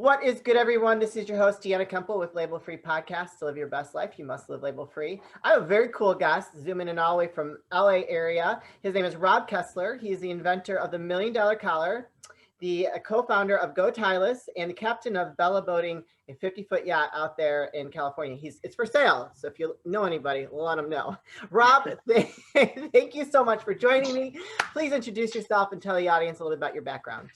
What is good, everyone? This is your host, Deanna Kemple with Label Free Podcast. To live your best life, you must live label free. I have a very cool guest zooming in all the way from LA area. His name is Rob Kessler. He is the inventor of the $1 Million Collar, the co-founder of goTIELESS, and the captain of Bella Boating, a 50-foot yacht out there in California. It's for sale, so if you know anybody, let them know. Rob, thank you so much for joining me. Please introduce yourself and tell the audience a little bit about your background.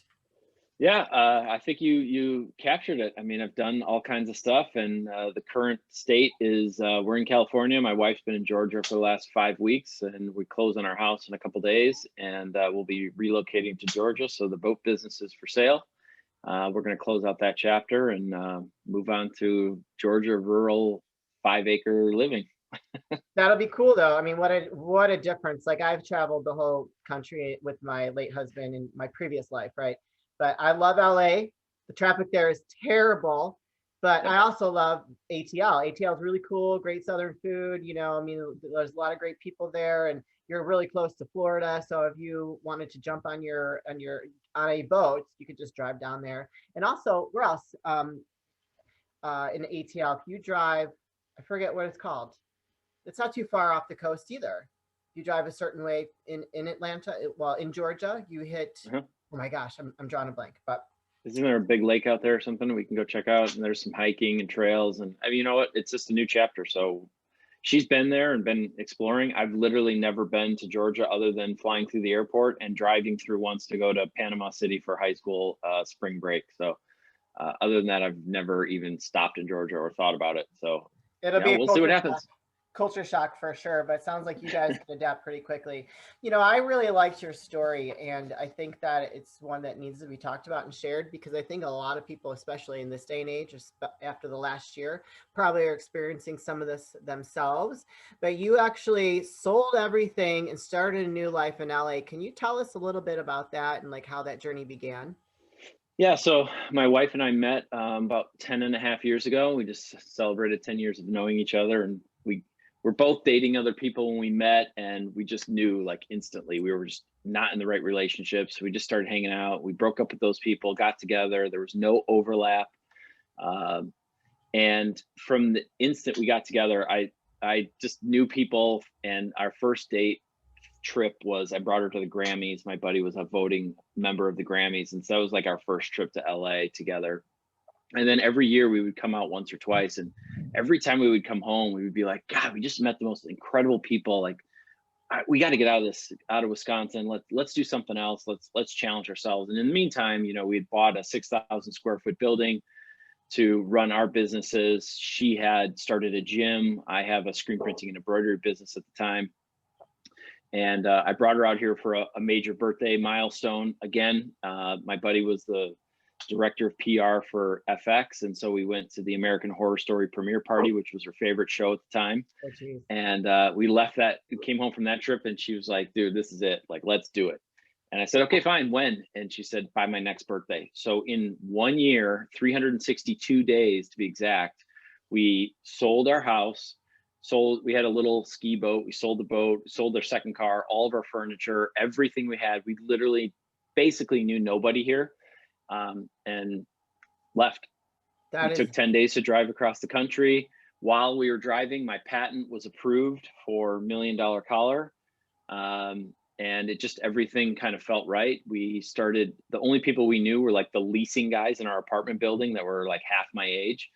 Yeah, I think you captured it. I mean, I've done all kinds of stuff, and the current state is we're in California. My wife's been in Georgia for the last 5 weeks, and we close on our house in a couple days, and we'll be relocating to Georgia. So the boat business is for sale. We're going to close out that chapter and move on to Georgia rural 5-acre living. That'll be cool, though. I mean, what a difference. Like, I've traveled the whole country with my late husband in my previous life, right? But I love LA. The traffic there is terrible, but I also love ATL. ATL is really cool, great Southern food. You know, I mean, there's a lot of great people there, and you're really close to Florida. So if you wanted to jump on a boat, you could just drive down there. And also, where else? In ATL, if you drive, I forget what it's called. It's not too far off the coast either. You drive a certain way in Atlanta, in Georgia, you hit. Oh my gosh, I'm drawing a blank, but isn't there a big lake out there or something we can go check out? And there's some hiking and trails, and I mean, you know what? It's just a new chapter. So she's been there and been exploring. I've literally never been to Georgia other than flying through the airport and driving through once to go to Panama City for high school spring break. So other than that, I've never even stopped in Georgia or thought about it. So we'll see what happens. Culture shock for sure, but it sounds like you guys can adapt pretty quickly. You know, I really liked your story, and I think that it's one that needs to be talked about and shared, because I think a lot of people, especially in this day and age, after the last year, probably are experiencing some of this themselves. But you actually sold everything and started a new life in LA. Can you tell us a little bit about that and like how that journey began? Yeah, so my wife and I met about 10 and a half years ago. We just celebrated 10 years of knowing each other, and we're both dating other people when we met, and we just knew like instantly we were just not in the right relationships. We just started hanging out. We broke up with those people, got together. There was no overlap. And from the instant we got together, I just knew people. And our first date trip was I brought her to the Grammys. My buddy was a voting member of the Grammys. And so that was like our first trip to LA together. And then every year we would come out once or twice, and every time we would come home, we would be like, God, we just met the most incredible people. Like, we got to get out of Wisconsin. Let's do something else. Let's challenge ourselves. And in the meantime, you know, we had bought a 6,000 square foot building to run our businesses. She had started a gym. I have a screen printing and embroidery business at the time. And I brought her out here for a major birthday milestone. Again, my buddy was the director of PR for FX, and so we went to the American Horror Story premiere party, which was her favorite show at the time. And we left that, came home from that trip, and she was like, dude, this is it, like, let's do it. And I said, okay, fine, when? And she said, by my next birthday. So in 1 year, 362 days to be exact, we sold our house, we had a little ski boat, we sold the boat, sold our second car, all of our furniture, everything we had. We literally basically knew nobody here. And left. It took 10 days to drive across the country. While we were driving, my patent was approved for $1 Million Collar. And it just, everything kind of felt right. We started, the only people we knew were like the leasing guys in our apartment building that were like half my age.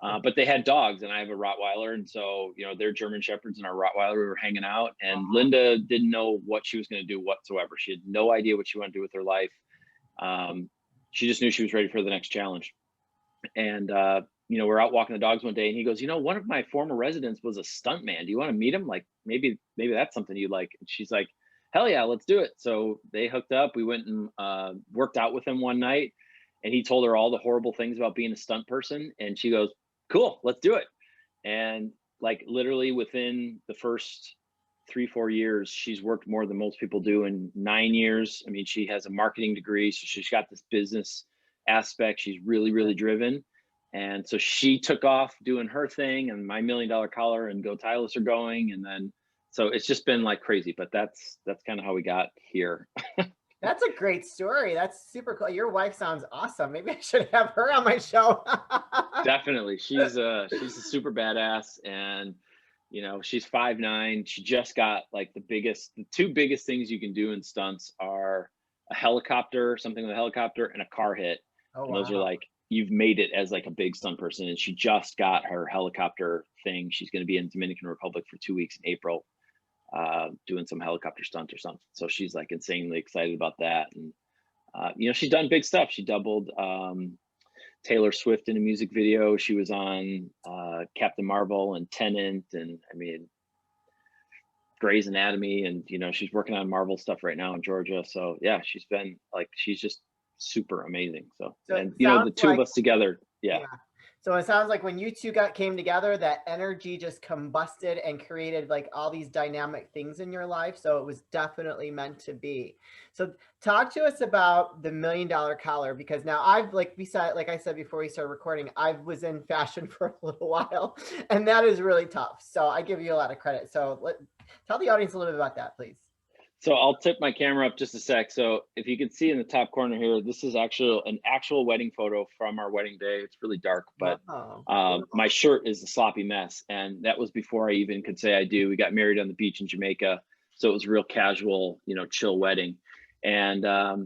But they had dogs, and I have a Rottweiler. And so, you know, they're German Shepherds and our Rottweiler, we were hanging out, and Linda didn't know what she was going to do whatsoever. She had no idea what she wanted to do with her life. She just knew she was ready for the next challenge. And, you know, we're out walking the dogs one day, and he goes, you know, one of my former residents was a stuntman. Do you want to meet him? Like, maybe that's something you'd like. And she's like, hell yeah, let's do it. So they hooked up. We went and worked out with him one night, and he told her all the horrible things about being a stunt person. And she goes, cool, let's do it. And like literally within the first 3-4 years, she's worked more than most people do in 9 years. I mean, she has a marketing degree, so she's got this business aspect. She's really, really driven. And so she took off doing her thing, and my $1 Million Collar and goTIELESS are going. And then, so it's just been like crazy, but that's kind of how we got here. That's a great story. That's super cool. Your wife sounds awesome. Maybe I should have her on my show. Definitely. She's a super badass, and she's 5'9". She just got like the two biggest things you can do in stunts are a helicopter, something with a helicopter, and a car hit. Oh, And those are wow. like, you've made it as like a big stunt person. And she just got her helicopter thing. She's going to be in Dominican Republic for 2 weeks in April, doing some helicopter stunt or something. So she's like insanely excited about that. And she's done big stuff. She doubled Taylor Swift in a music video. She was on Captain Marvel and Tennant, and I mean Grey's Anatomy, and she's working on Marvel stuff right now in Georgia. So yeah, she's just super amazing. So, So and it the sounds two of like, us together, yeah. yeah. So it sounds like when you two came together, that energy just combusted and created like all these dynamic things in your life. So it was definitely meant to be. So talk to us about the $1 million collar, because now I've, like I said before we started recording, I was in fashion for a little while, and that is really tough. So I give you a lot of credit. So tell the audience a little bit about that, please. So I'll tip my camera up just a sec. So if you can see in the top corner here, this is actually an actual wedding photo from our wedding day. It's really dark, but my shirt is a sloppy mess. And that was before I even could say I do. We got married on the beach in Jamaica. So it was a real casual, chill wedding. And, I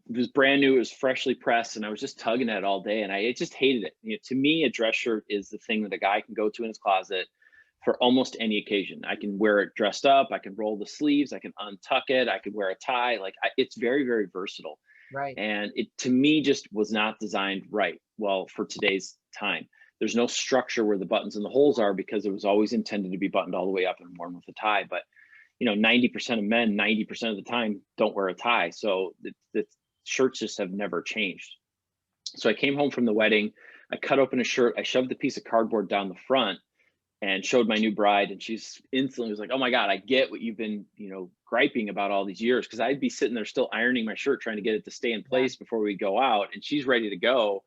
was brand new. It was freshly pressed, and I was just tugging at it all day. And I just hated it. To me, a dress shirt is the thing that a guy can go to in his closet for almost any occasion. I can wear it dressed up. I can roll the sleeves. I can untuck it. I could wear a tie. It's very, very versatile. Right. And it, to me, just was not designed right. Well, for today's time, there's no structure where the buttons and the holes are, because it was always intended to be buttoned all the way up and worn with a tie. But 90% of men, 90% of the time, don't wear a tie. So the shirts just have never changed. So I came home from the wedding. I cut open a shirt. I shoved a piece of cardboard down the front and showed my new bride, and she's instantly was like, "Oh my God, I get what you've been, griping about all these years." Cause I'd be sitting there still ironing my shirt, trying to get it to stay in place before we go out. And she's ready to go,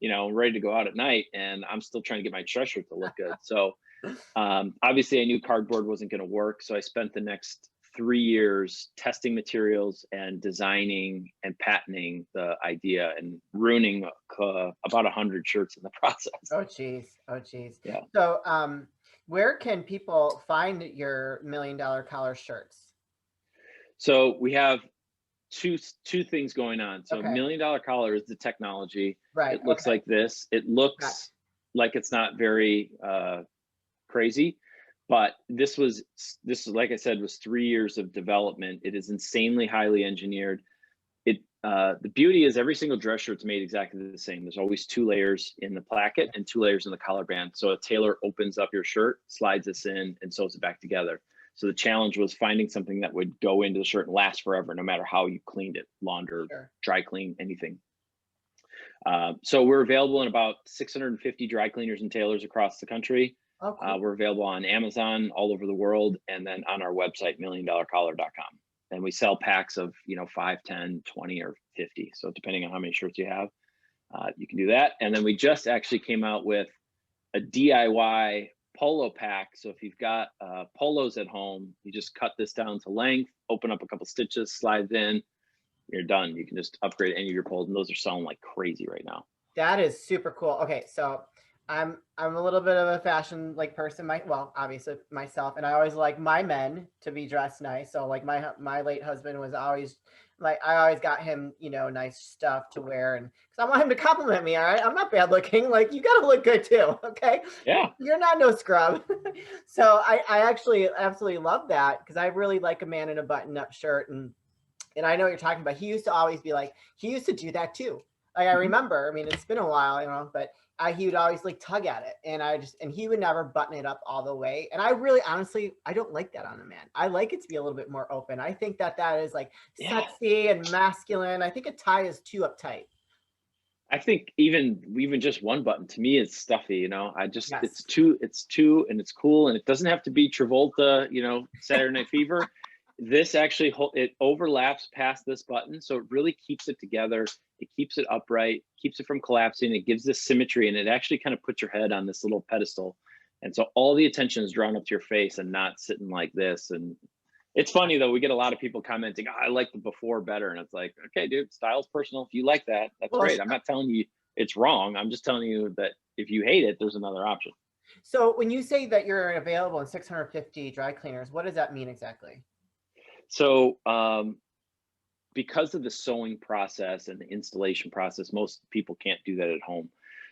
ready to go out at night. And I'm still trying to get my dress shirt to look good. So obviously I knew cardboard wasn't going to work. So I spent the next 3 years testing materials and designing and patenting the idea, and ruining about 100 shirts in the process. Oh, geez. Oh, geez. Yeah. So where can people find your $1 million collar shirts? So we have two things going on. So Okay. $1 million collar is the technology. Right. It looks like this. It looks like it's not very crazy, but this was, like I said, was 3 years of development. It is insanely highly engineered. The beauty is every single dress shirt's made exactly the same. There's always 2 layers in the placket and 2 layers in the collar band. So a tailor opens up your shirt, slides this in, and sews it back together. So the challenge was finding something that would go into the shirt and last forever, no matter how you cleaned it, laundered, dry clean, anything. So we're available in about 650 dry cleaners and tailors across the country. Oh, cool. We're available on Amazon all over the world, and then on our website, milliondollarcollar.com. And we sell packs of 5, 10, 20, or 50. So depending on how many shirts you have, you can do that. And then we just actually came out with a DIY polo pack. So if you've got polos at home, you just cut this down to length, open up a couple stitches, slide in, you're done. You can just upgrade any of your polos, and those are selling like crazy right now. That is super cool. Okay, so I'm a little bit of a fashion person. Well, obviously myself, and I always like my men to be dressed nice. So like my late husband was always like, I always got him nice stuff to wear, and because I want him to compliment me. All right, I'm not bad looking. Like, you got to look good too. Okay. Yeah. You're not no scrub. So I actually absolutely love that, because I really like a man in a button-up shirt, and I know what you're talking about. He used to always be like, he used to do that too. Like, I remember, I mean, it's been a while, but he would always like tug at it, and he would never button it up all the way. And I really, honestly, I don't like that on a man. I like it to be a little bit more open. I think that is like sexy and masculine. I think a tie is too uptight. I think even just one button to me is stuffy. It's too, and it's cool, and it doesn't have to be Travolta, Saturday Night Fever. This actually, it overlaps past this button, so it really keeps it together. It keeps it upright, keeps it from collapsing. It gives this symmetry, and it actually kind of puts your head on this little pedestal. And so all the attention is drawn up to your face and not sitting like this. And It's funny though, we get a lot of people commenting, "Oh, I like the before better." And it's like, okay, dude, style's personal. If you like that, that's Well, great. I'm not telling you it's wrong. I'm just telling you that if you hate it, there's another option. so when you say that you're available in 650 dry cleaners, what does that mean exactly? So because of the sewing process and the installation process, most people can't do that at home.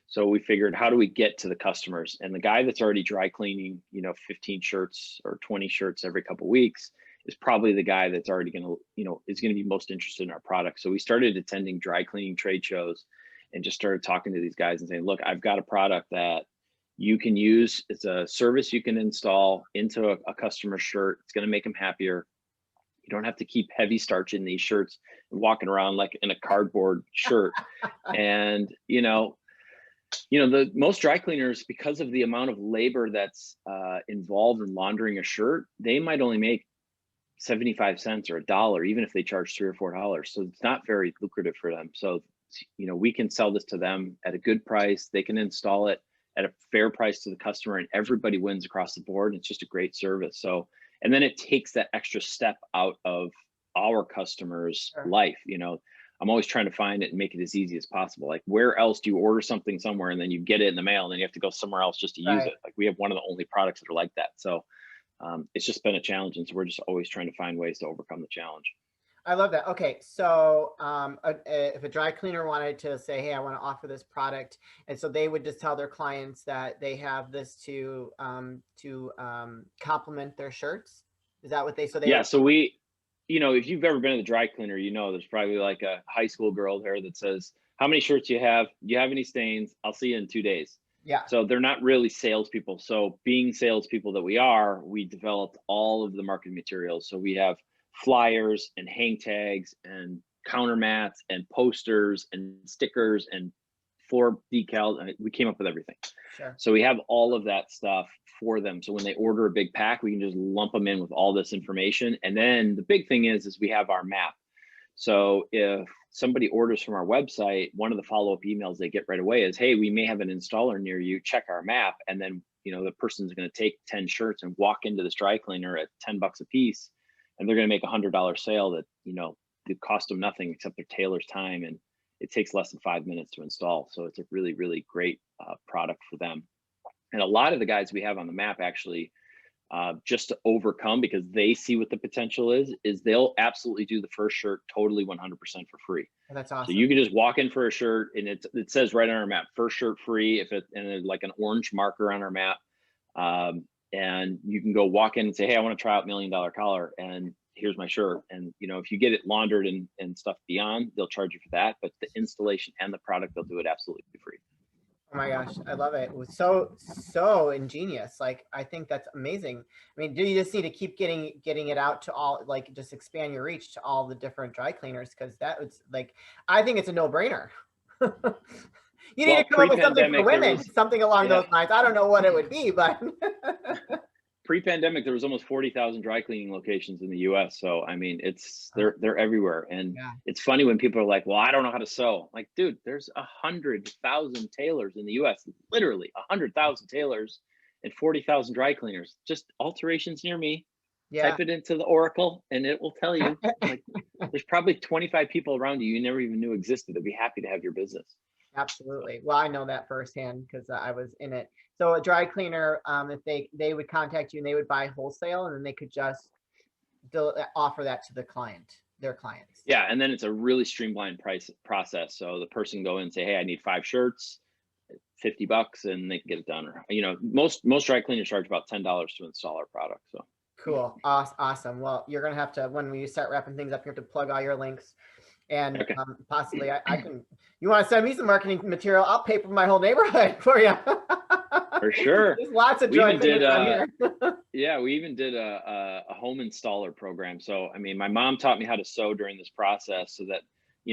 So we figured, how do we get to the customers? And the guy that's already dry cleaning, 15 shirts or 20 shirts every couple of weeks is probably the guy that's already going to, is going to be most interested in our product. So we started attending dry cleaning trade shows and just started talking to these guys and saying, look, I've got a product that you can use. It's a service you can install into a customer's shirt. It's going to make them happier. You don't have to keep heavy starch in these shirts and walking around like in a cardboard shirt. And, the most dry cleaners, because of the amount of labor that's involved in laundering a shirt, they might only make 75 cents or a dollar, even if they charge $3 or $4. So it's not very lucrative for them. So, we can sell this to them at a good price. They can install it at a fair price to the customer, and everybody wins across the board. It's just a great service. So, and then it takes that extra step out of our customers' Sure. life. I'm always trying to find it and make it as easy as possible. Like, where else do you order something somewhere and then you get it in the mail and then you have to go somewhere else just to use Right. it? Like, we have one of the only products that are like that. So it's just been a challenge. And so we're just always trying to find ways to overcome the challenge. I love that. Okay, so if a dry cleaner wanted to say, "Hey, I want to offer this product," and so they would just tell their clients that they have this to complement their shirts. Is that what they? So they Yeah. would. So if you've ever been to the dry cleaner, there's probably like a high school girl there that says, how many shirts you have? Do you have any stains? I'll see you in 2 days. Yeah. So they're not really salespeople. So being salespeople that we are, we developed all of the marketing materials. So we have flyers and hang tags and counter mats and posters and stickers and floor decals. And we came up with everything. Sure. So we have all of that stuff for them. So when they order a big pack, we can just lump them in with all this information. And then the big thing is we have our map. So if somebody orders from our website, one of the follow-up emails they get right away is, hey, we may have an installer near you, check our map. And then, the person's going to take 10 shirts and walk into this dry cleaner at 10 bucks a piece. And they're going to make $100 sale that, it cost them nothing except their tailor's time. And it takes less than 5 minutes to install. So it's a really, really great product for them. And a lot of the guys we have on the map actually, just to overcome, because they see what the potential is they'll absolutely do the first shirt totally 100% for free. Oh, that's awesome. So you can just walk in for a shirt and it says right on our map, first shirt free, and like an orange marker on our map. And you can go walk in and say, hey, I want to try out $1 Million Collar and here's my shirt. And if you get it laundered and stuff beyond, they'll charge you for that. But the installation and the product, they'll do it absolutely free. Oh my gosh, I love it. It was so ingenious. Like, I think that's amazing. I mean, do you just need to keep getting it out to all, like, just expand your reach to all the different dry cleaners? Because that was like, I think it's a no-brainer. You need to come up with something for women, something along those lines. I don't know what it would be, but pre-pandemic, there was almost 40,000 dry cleaning locations in the US. So, I mean, they're everywhere. And it's funny when people are like, well, I don't know how to sew. Like, dude, there's 100,000 tailors in the US, literally 100,000 tailors and 40,000 dry cleaners. Just alterations near me. Type it into the Oracle and it will tell you. Like, there's probably 25 people around you never even knew existed that'd be happy to have your business. Absolutely. Well, I know that firsthand because I was in it. So a dry cleaner, if they would contact you and they would buy wholesale, and then they could just offer that to their clients. Yeah, and then it's a really streamlined process. So the person go in and say, hey, I need 5 shirts, $50, and they can get it done. Or most dry cleaners charge about $10 to install our product. So cool, awesome. Well, you're gonna have to, when we start wrapping things up, you have to plug all your links. And possibly I can, you want to send me some marketing material, I'll pay for my whole neighborhood for you. For sure. There's lots of dry cleaners on here. Yeah, we even did a home installer program. So, I mean, my mom taught me how to sew during this process so that,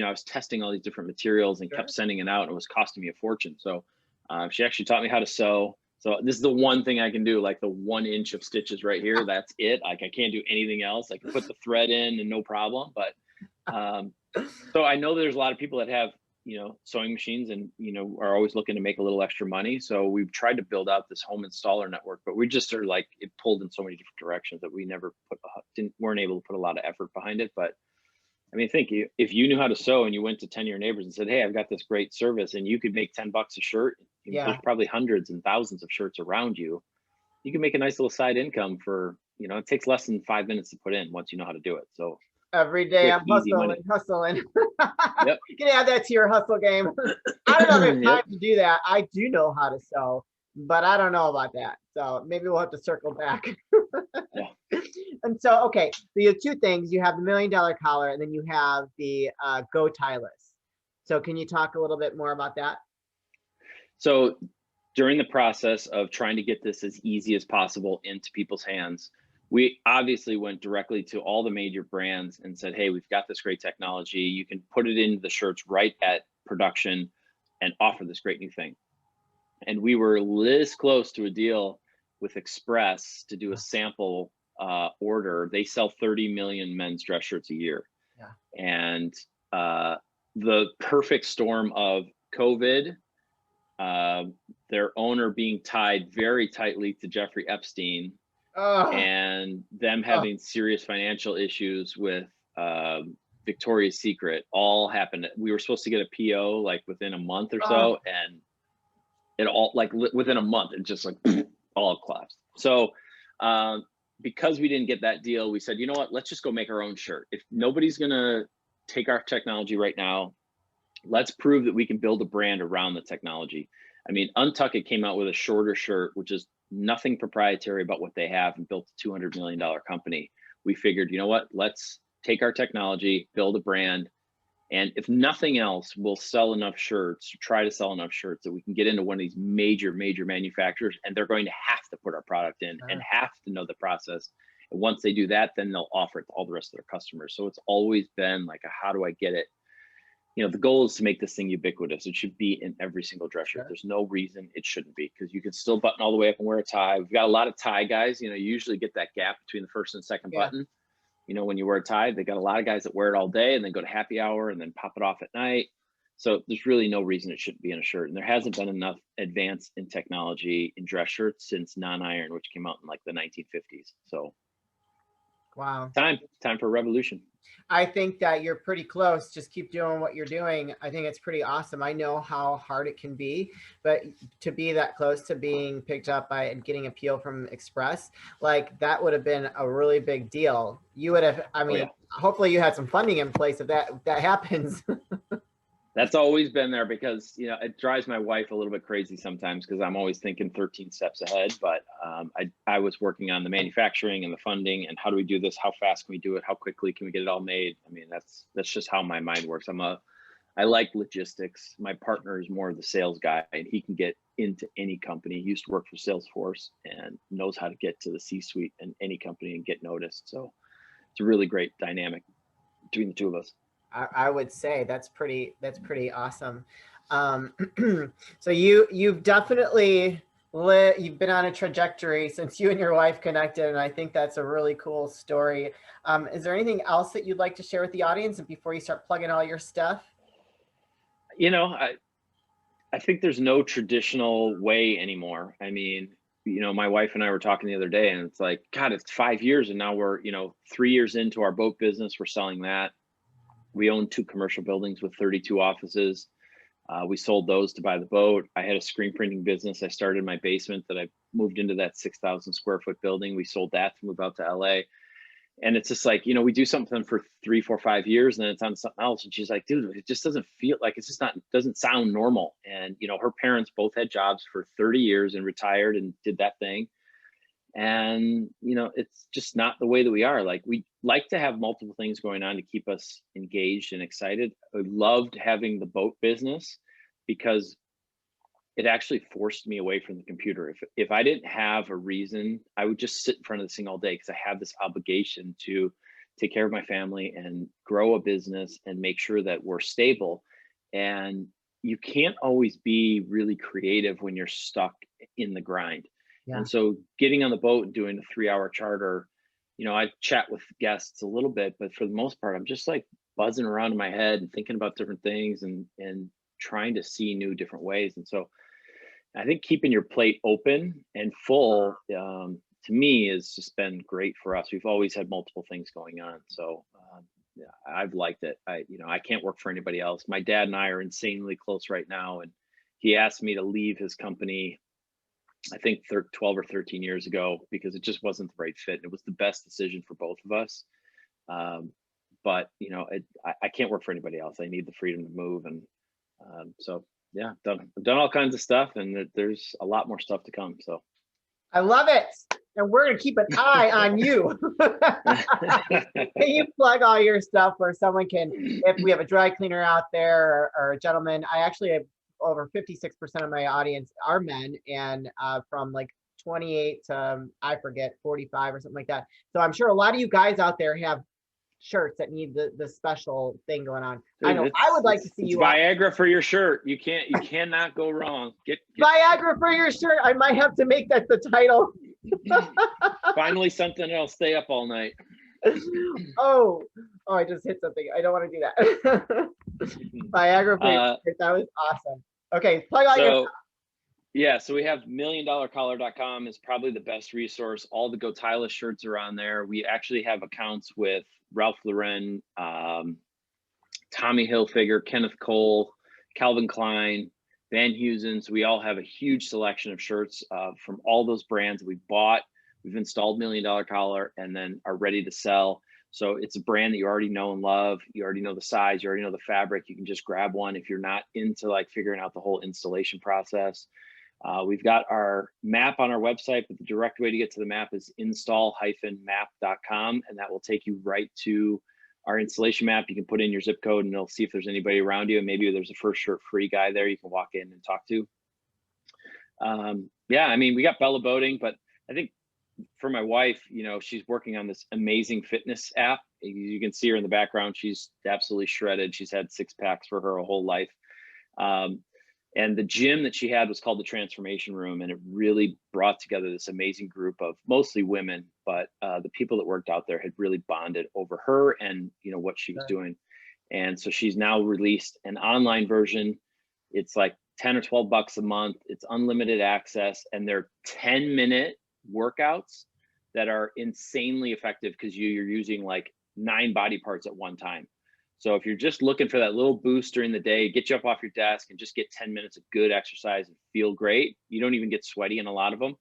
I was testing all these different materials and kept sending it out, and it was costing me a fortune. So she actually taught me how to sew. So this is the one thing I can do, like the 1 inch of stitches right here. That's it. Like, I can't do anything else. I can put the thread in and no problem. But so I know there's a lot of people that have sewing machines and, are always looking to make a little extra money. So we've tried to build out this home installer network, but we just are like, it pulled in so many different directions that we never weren't able to put a lot of effort behind it. But I mean, if you knew how to sew and you went to 10 of your neighbors and said, hey, I've got this great service and you could make $10 a shirt, there's probably hundreds and thousands of shirts around you. You can make a nice little side income for, it takes less than 5 minutes to put in once you know how to do it. So every day quick, I'm hustling. Yep. You can add that to your hustle game. I don't know if I have time to do that. I do know how to sew, but I don't know about that. So maybe we'll have to circle back. Yeah. And so, okay, so you have two things. You have the $1 million collar, and then you have the goTIELESS. So can you talk a little bit more about that? So during the process of trying to get this as easy as possible into people's hands, we obviously went directly to all the major brands and said, hey, we've got this great technology. You can put it into the shirts right at production and offer this great new thing. And we were this close to a deal with Express to do a sample order. They sell 30 million men's dress shirts a year. Yeah. And the perfect storm of COVID, their owner being tied very tightly to Jeffrey Epstein, and them having serious financial issues with Victoria's Secret, all happened. We were supposed to get a PO like within a month or so, and it all like within a month, it just like all collapsed. So because we didn't get that deal, we said, you know what, let's just go make our own shirt. If nobody's gonna take our technology right now, let's prove that we can build a brand around the technology. I mean, Untuckit came out with a shorter shirt, which is nothing proprietary about what they have, and built a $200 million company. We figured, you know what, let's take our technology, build a brand, and if nothing else, we'll sell enough shirts, try to sell enough shirts that we can get into one of these major manufacturers, and they're going to have to put our product in and have to know the process. And once they do that, then they'll offer it to all the rest of their customers. So it's always been like, how do I get it? The goal is to make this thing ubiquitous. It should be in every single dress shirt. There's no reason it shouldn't be, because you can still button all the way up and wear a tie. We've got a lot of tie guys. You usually get that gap between the first and second button. When you wear a tie, they got a lot of guys that wear it all day and then go to happy hour and then pop it off at night. So there's really no reason it shouldn't be in a shirt. And there hasn't been enough advance in technology in dress shirts since non-iron, which came out in like the 1950s. So wow, time for a revolution. I think that you're pretty close. Just keep doing what you're doing. I think it's pretty awesome. I know how hard it can be, but to be that close to being picked up by and getting a PO from Express, like that would have been a really big deal. You would have, I mean, hopefully you had some funding in place if that happens. That's always been there, because it drives my wife a little bit crazy sometimes, because I'm always thinking 13 steps ahead. But I was working on the manufacturing and the funding and how do we do this? How fast can we do it? How quickly can we get it all made? I mean, that's just how my mind works. I like logistics. My partner is more of the sales guy, and he can get into any company. He used to work for Salesforce and knows how to get to the C-suite in any company and get noticed. So it's a really great dynamic between the two of us. I would say that's pretty awesome. So you've definitely you've been on a trajectory since you and your wife connected, and I think that's a really cool story. Is there anything else that you'd like to share with the audience before you start plugging all your stuff? I think there's no traditional way anymore. I mean, my wife and I were talking the other day, and it's like, God, it's 5 years, and now we're 3 years into our boat business. We're selling that. We own 2 commercial buildings with 32 offices. We sold those to buy the boat. I had a screen printing business I started in my basement that I moved into that 6,000 square foot building. We sold that to move out to LA. And it's just like, we do something for 3, 4, 5 years, and then it's on something else. And she's like, dude, it just doesn't feel like, it's just not, doesn't sound normal. And, her parents both had jobs for 30 years and retired and did that thing. And, it's just not the way that we are. Like, we like to have multiple things going on to keep us engaged and excited. I loved having the boat business because it actually forced me away from the computer. If I didn't have a reason, I would just sit in front of this thing all day, because I have this obligation to take care of my family and grow a business and make sure that we're stable. And you can't always be really creative when you're stuck in the grind. Yeah. And so getting on the boat and doing a 3-hour charter, I chat with guests a little bit, but for the most part, I'm just like buzzing around in my head and thinking about different things and trying to see new different ways. And so I think keeping your plate open and full, to me, has just been great for us. We've always had multiple things going on. So yeah, I've liked it. I can't work for anybody else. My dad and I are insanely close right now. And he asked me to leave his company, I think 12 or 13 years ago, because it just wasn't the right fit. And it was the best decision for both of us. But I can't work for anybody else. I need the freedom to move. And so yeah, I've done all kinds of stuff, and there's a lot more stuff to come. So I love it. And we're going to keep an eye on you. Can you plug all your stuff where someone can, if we have a dry cleaner out there or a gentleman? I actually have over 56% of my audience are men, and from like 28 to, I forget, 45 or something like that. So I'm sure a lot of you guys out there have shirts that need the special thing going on. Dude, I know I would like to see you Viagra for your shirt. You cannot go wrong. Get Viagra for your shirt. I might have to make that the title. Finally something that'll stay up all night. Oh, I just hit something. I don't want to do that. Viagra for your shirt. That was awesome. Okay, plug all your stuff. Yeah, so we have milliondollarcollar.com is probably the best resource. All the goTIELESS shirts are on there. We actually have accounts with Ralph Lauren, Tommy Hilfiger, Kenneth Cole, Calvin Klein, Van Heusen. So we all have a huge selection of shirts from all those brands that we bought. We've installed $1 Million Collar and then are ready to sell. So it's a brand that you already know and love. You already know the size, you already know the fabric. You can just grab one if you're not into like figuring out the whole installation process. We've got our map on our website, but the direct way to get to the map is install-map.com, and that will take you right to our installation map. You can put in your zip code and it'll see if there's anybody around you, and maybe there's a first shirt free guy there you can walk in and talk to. Yeah, I mean, we got Bella Boating, but I think for my wife, she's working on this amazing fitness app. You can see her in the background. She's absolutely shredded. She's had 6-packs for her whole life. And the gym that she had was called the Transformation Room, and it really brought together this amazing group of mostly women, but the people that worked out there had really bonded over her and what she was doing. And so she's now released an online version. It's like 10 or 12 bucks a month. It's unlimited access, and they're 10-minute workouts that are insanely effective because you're using like 9 body parts at one time. So if you're just looking for that little boost during the day, get you up off your desk and just get 10 minutes of good exercise and feel great. You don't even get sweaty in a lot of them.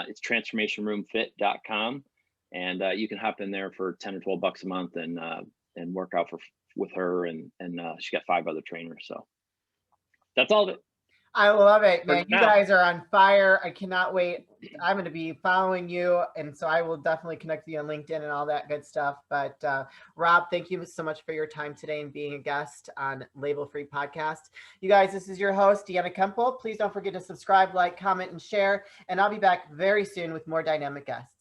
It's transformationroomfit.com, and you can hop in there for 10 or 12 bucks a month and work out with her, and she got 5 other trainers. So that's all of it. I love it, man. You guys are on fire. I cannot wait. I'm going to be following you, and so I will definitely connect with you on LinkedIn and all that good stuff. But Rob, thank you so much for your time today and being a guest on Label Free Podcast. You guys, this is your host, Deanna Kempel. Please don't forget to subscribe, like, comment, and share. And I'll be back very soon with more dynamic guests.